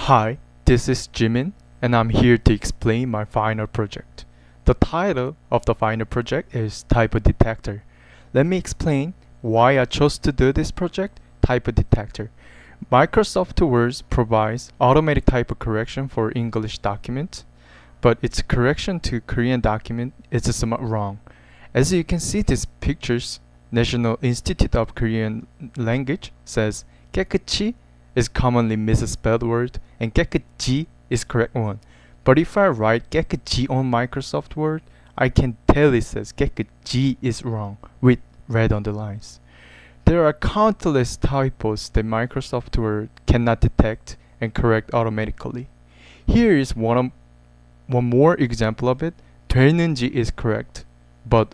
Hi, this is Jimin, and I'm here to explain my final project. The title of the final project is Typo Detector. Let me explain why I chose to do this project, Typo Detector. Microsoft Word provides automatic typo correction for English documents, but its correction to Korean document is somewhat wrong. As you can see these pictures, National Institute of Korean Language says 깨끗이 is commonly misspelled word and 깨끗이 is correct one. But if I write 깨끗이 on Microsoft Word, I can tell it says 깨끗이 is wrong with red underlines. There are countless typos that Microsoft Word cannot detect and correct automatically. Here is one more example of it. 되는지 is correct, but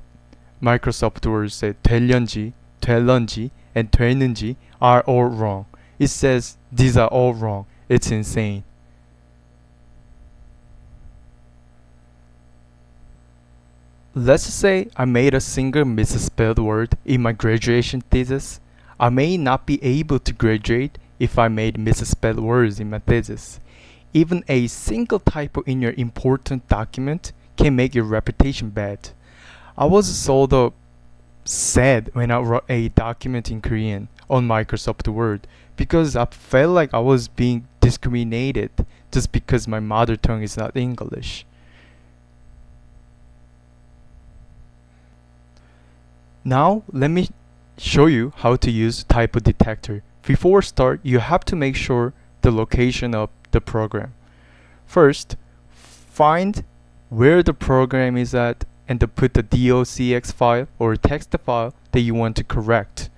Microsoft Word said 되련지, 될런지, and 되는지 are all wrong. It says these are all wrong. It's insane. Let's say I made a single misspelled word in my graduation thesis. I may not be able to graduate if I made misspelled words in my thesis. Even a single typo in your important document can make your reputation bad. I was sort of sad when I wrote a document in Korean on Microsoft Word because I felt like I was being discriminated just because my mother tongue is not English. Now let me show you how to use Typo Detector. Before start, you have to make sure the location of the program. First, find where the program is at and to put the docx file or text file that you want to correct.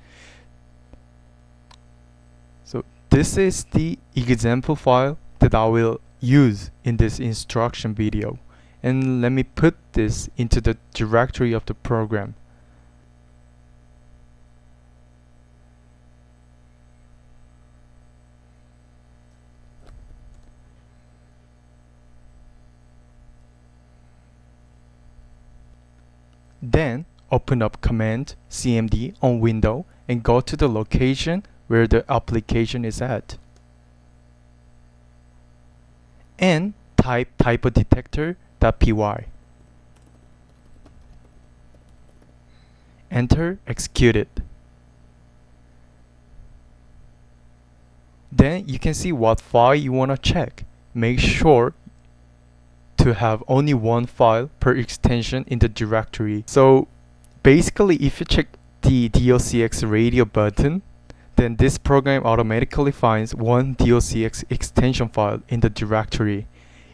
So this is the example file that I will use in this instruction video, and let me put this into the directory of the program. Then open up Command CMD on Windows and go to the location where the application is at. And type typodetector.py. Enter, execute it. Then you can see what file you want to check. Make sure to have only one file per extension in the directory. So basically, if you check the docx radio button, then this program automatically finds one docx extension file in the directory.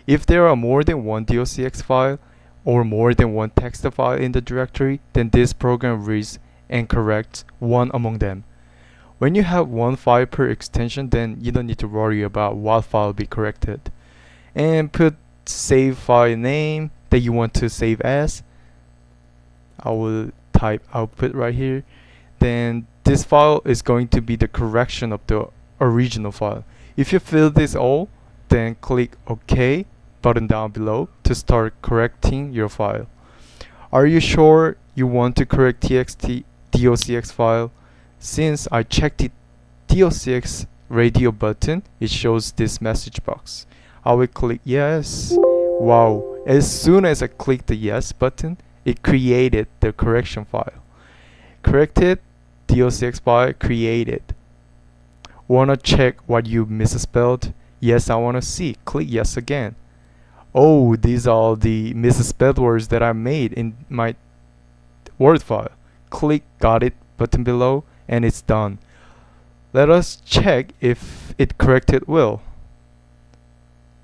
If there are more than one docx file or more than one text file in the directory, then this program reads and corrects one among them. When you have one file per extension, then you don't need to worry about what file will be corrected. And put save file name that you want to save as. I will type output right here. Then this file is going to be the correction of the original file. If you fill this all, then click OK button down below to start correcting your file. Are you sure you want to correct txt docx file? Since I checked the docx radio button, it shows this message box. I will click yes. Wow, as soon as I click the yes button, it created the correction file. Corrected docx file created. Wanna check what you misspelled? Yes, I wanna see. Click yes again. Oh, these are all the misspelled words that I made in my Word file. Click got it button below and it's done. Let us check if it corrected well.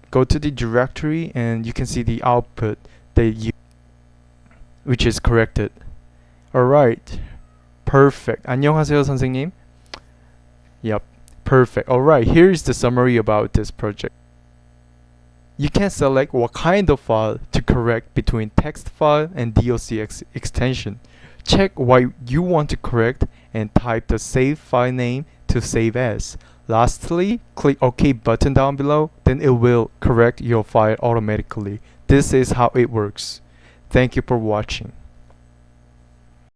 Go to the directory and you can see the output which is corrected. Alright, perfect. 안녕하세요 선생님. Yep, perfect. Alright, here's the summary about this project. You can select what kind of file to correct between text file and docx extension. Check what you want to correct and type the save file name to save as. Lastly, click OK button down below, then it will correct your file automatically. This is how it works. Thank you for watching.